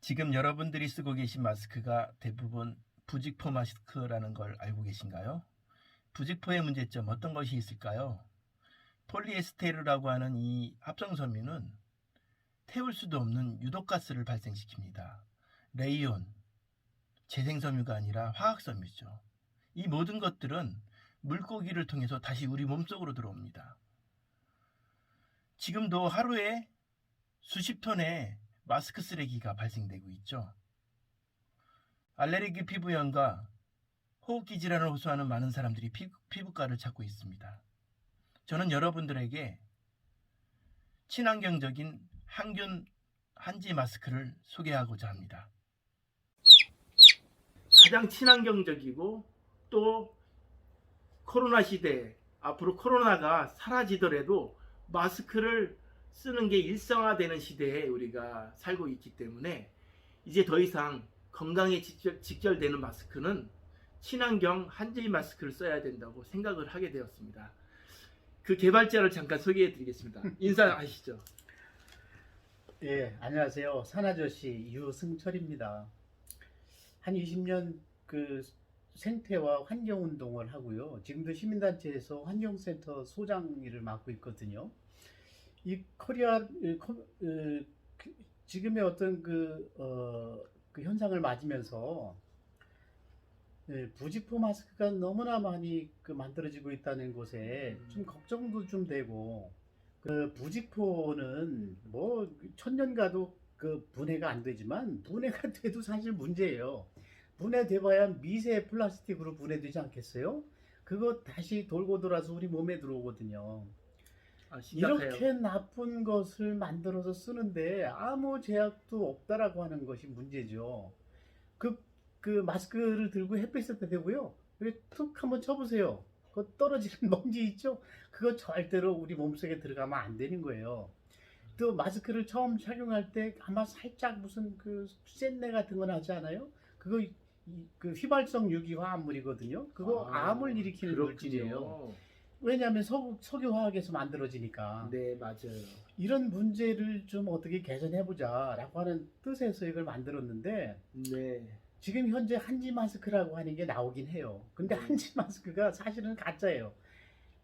지금 여러분들이 쓰고 계신 마스크가 대부분 부직포 마스크라는 걸 알고 계신가요? 부직포의 문제점 어떤 것이 있을까요? 폴리에스테르라고 하는 이 합성섬유는 태울 수도 없는 유독가스를 발생시킵니다. 레이온, 재생섬유가 아니라 화학섬유죠. 이 모든 것들은 물고기를 통해서 다시 우리 몸속으로 들어옵니다. 지금도 하루에 수십 톤의 마스크 쓰레기가 발생되고 있죠. 알레르기 피부염과 호흡기 질환을 호소하는 많은 사람들이 피부과를 찾고 있습니다. 저는 여러분들에게 친환경적인 항균 한지 마스크를 소개하고자 합니다. 가장 친환경적이고 또 코로나 시대에 앞으로 코로나가 사라지더라도 마스크를 쓰는 게 일상화되는 시대에 우리가 살고 있기 때문에 이제 더 이상 건강에 직결되는 마스크는 친환경 한지 마스크를 써야 된다고 생각을 하게 되었습니다. 그 개발자를 잠깐 소개해 드리겠습니다. 인사하시죠. 예, 안녕하세요. 산아저씨 유승철입니다. 한 20년 그 생태와 환경운동을 하고요. 지금도 시민단체에서 환경센터 소장 일을 맡고 있거든요. 이 지금의 어떤 그 현상을 맞으면서 부직포 마스크가 너무나 많이 만들어지고 있다는 것에 좀 걱정도 좀 되고, 그 부직포는 뭐 천년 가도 분해가 안 되지만 분해가 돼도 사실 문제예요. 분해돼봐야 미세 플라스틱으로 분해되지 않겠어요? 그거 다시 돌고 돌아서 우리 몸에 들어오거든요. 이렇게 나쁜 것을 만들어서 쓰는데 아무 제약도 없다라고 하는 것이 문제죠. 그 마스크를 들고 햇빛에 대고요, 툭 한번 쳐보세요. 그 떨어지는 먼지 있죠? 그거 절대로 우리 몸속에 들어가면 안 되는 거예요. 또 마스크를 처음 착용할 때 아마 살짝 무슨 쇳내 같은 거 나지 않아요? 그거 그 휘발성 유기화합물이거든요. 그거 암을 일으키는 물질이에요. 왜냐하면 석유화학에서 만들어지니까. 네, 맞아요. 이런 문제를 좀 어떻게 개선해보자 라고 하는 뜻에서 이걸 만들었는데, 네. 지금 현재 한지 마스크라고 하는 게 나오긴 해요. 근데 한지 마스크가 사실은 가짜예요.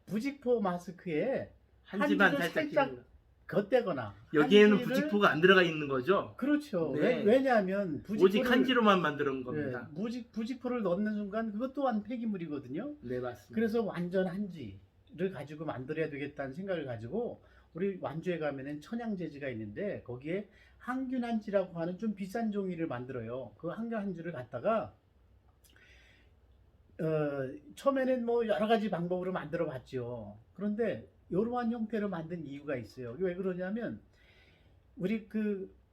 부직포 마스크에 한지만 한지를 살짝 겉대거나, 여기에는 한지를- 부직포가 안 들어가 있는 거죠? 그렇죠. 네. 왜냐하면 오직 한지로만 만드는 겁니다. 부직포를 넣는 순간 그것 또한 폐기물이거든요. 네, 맞습니다. 그래서 완전 한지를 가지고 만들어야 되겠다는 생각을 가지고, 우리 완주에 가면은 천양제지가 있는데 거기에 항균 한지라고 하는 좀 비싼 종이를 만들어요. 그 항균 한지를 갖다가 처음에는 뭐 여러 가지 방법으로 만들어 봤죠. 그런데 이러한 형태로 만든 이유가 있어요. 왜 그러냐면, 우리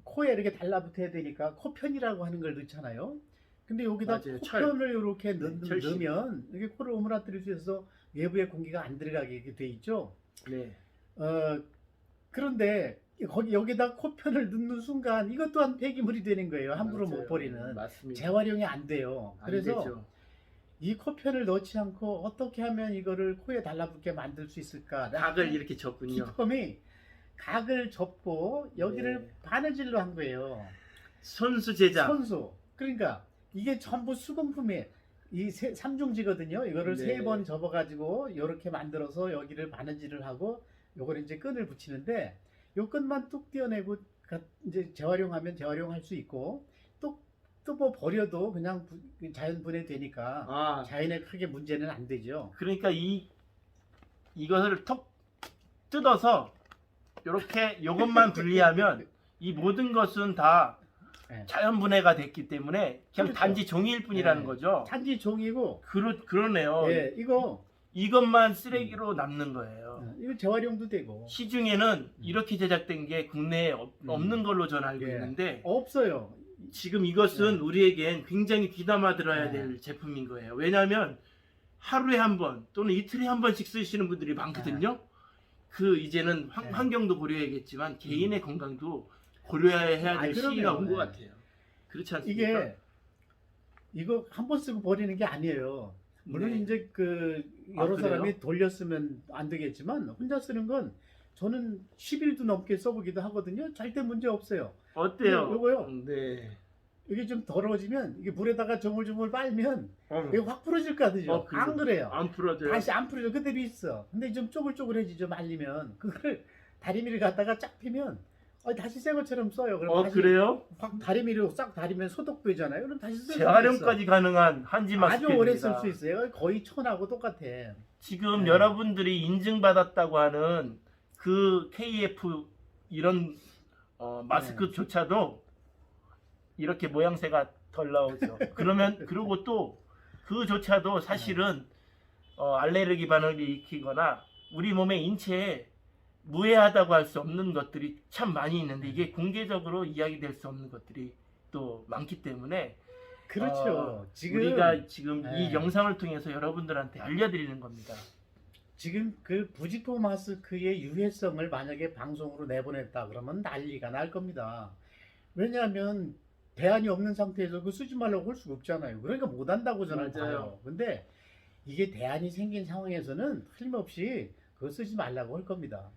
코에 이렇게 달라붙어야 되니까 코편이라고 하는 걸 넣잖아요. 근데 여기다 맞아요. 코편을 이렇게 철심. 넣으면 이게 코를 오므라뜨릴 수 있어서 외부에 공기가 안 들어가게 돼 있죠. 네. 그런데 여기다 코편을 넣는 순간 이것 또한 폐기물이 되는 거예요. 함부로 맞아요. 못 버리는. 맞습니다. 재활용이 안 돼요. 안 그래서 되죠. 이 코편을 넣지 않고 어떻게 하면 이거를 코에 달라붙게 만들 수 있을까? 각을 이렇게 줬군요. 기펌이 각을 접고 여기를 네. 바느질로 한 거예요. 선수 제작. 선수. 그러니까 이게 전부 수공품이에요. 이 삼중지거든요. 이거를 네. 3번 접어가지고 이렇게 만들어서 여기를 바느질을 하고 요걸 이제 끈을 붙이는데, 요 끈만 뚝 떼어내고 이제 재활용하면 재활용할 수 있고, 또 뭐 버려도 그냥 자연 분해되니까 자연에 크게 문제는 안 되죠. 그러니까 이것을 톡 뜯어서 이렇게 이것만 분리하면 이 모든 것은 다 네. 자연 분해가 됐기 때문에 그냥 그렇죠. 단지 종이일 뿐이라는 네. 거죠. 단지 종이고, 그러네요. 예, 이것만 쓰레기로 남는 거예요. 이거 재활용도 되고. 시중에는 이렇게 제작된 게 국내에 없는 걸로 저는 알고 예. 있는데, 없어요. 지금 이것은 우리에겐 굉장히 귀담아 들어야 네. 될 제품인 거예요. 왜냐하면 하루에 한 번 또는 이틀에 한 번씩 쓰시는 분들이 많거든요. 이제는 환경도 고려해야겠지만 개인의 건강도 고려해야 될 시기가 온 것 같아요. 그렇지 않습니까? 이거 한 번 쓰고 버리는 게 아니에요. 물론 네. 이제 여러 그래요? 사람이 돌렸으면 안 되겠지만, 혼자 쓰는 건 저는 10일도 넘게 써보기도 하거든요. 절대 문제 없어요. 어때요? 요거요. 네. 이게 좀 더러워지면 이게 물에다가 조물조물 빨면 어, 이게 확 풀어질 거 같으죠. 안 그래요. 안 풀어져요. 다시 안 풀어져. 그대로 있어. 근데 좀 쪼글쪼글해지죠. 말리면 그거를 다리미를 갖다가 쫙 피면 다시 새 것처럼 써요. 그럼 다시 그래요? 확 다리미로 싹 다리면 소독되잖아요. 그럼 다시 쓸 수 있어. 재활용까지 가능한 한지 아주 마스크입니다. 오래 쓸 수 있어요. 거의 천하고 똑같아. 지금 네. 여러분들이 인증받았다고 하는 그 KF 이런 마스크조차도 이렇게 모양새가 덜 나오죠. 그리고 또 그조차도 사실은 알레르기 반응을 일으키거나 우리 몸의 인체에 무해하다고 할 수 없는 것들이 참 많이 있는데 이게 공개적으로 이야기될 수 없는 것들이 또 많기 때문에 그렇죠. 지금 우리가 지금 네. 이 영상을 통해서 여러분들한테 알려드리는 겁니다. 지금 그 부직포 마스크의 유해성을 만약에 방송으로 내보냈다 그러면 난리가 날 겁니다. 왜냐하면 대안이 없는 상태에서 그 쓰지 말라고 할 수가 없잖아요. 그러니까 못 한다고 저는 맞아요. 봐요. 근데 이게 대안이 생긴 상황에서는 틀림없이 그거 쓰지 말라고 할 겁니다.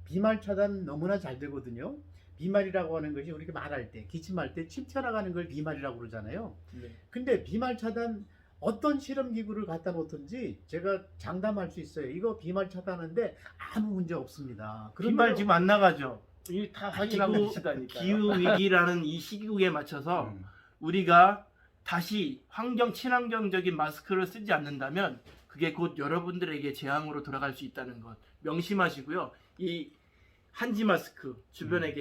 비말 차단 너무나 잘 되거든요. 비말이라고 하는 것이 우리가 말할 때, 기침할 때 침 튀어나가는 걸 비말이라고 그러잖아요. 네. 근데 비말 차단 어떤 실험 기구를 갖다 놓든지 제가 장담할 수 있어요. 이거 비말 차단하는데 아무 문제 없습니다. 빈말 지금 안 나가죠. 이게 다 확인하고 계시다니까요. 기후 위기라는 이 시국에 맞춰서 우리가 다시 친환경적인 마스크를 쓰지 않는다면 그게 곧 여러분들에게 재앙으로 돌아갈 수 있다는 것 명심하시고요. 이 한지 마스크 주변에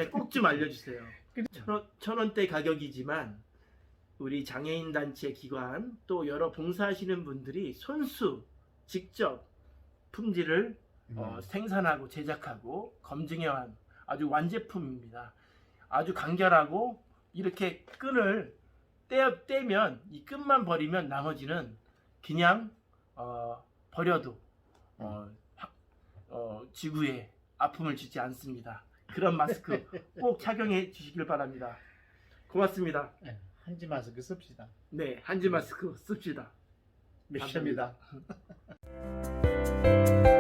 꼭 좀 알려주세요. 1,000원대 가격이지만 우리 장애인 단체 기관 또 여러 봉사하시는 분들이 손수 직접 품질을 생산하고 제작하고 검증해온 아주 완제품입니다. 아주 간결하고 이렇게 끈을 떼면 이 끈만 버리면 나머지는 그냥 버려도 지구에 아픔을 주지 않습니다. 그런 마스크 꼭 착용해 주시길 바랍니다. 고맙습니다. 한지 마스크 씁시다. 네, 한지 마스크 씁시다. 미션입니다. 감사합니다.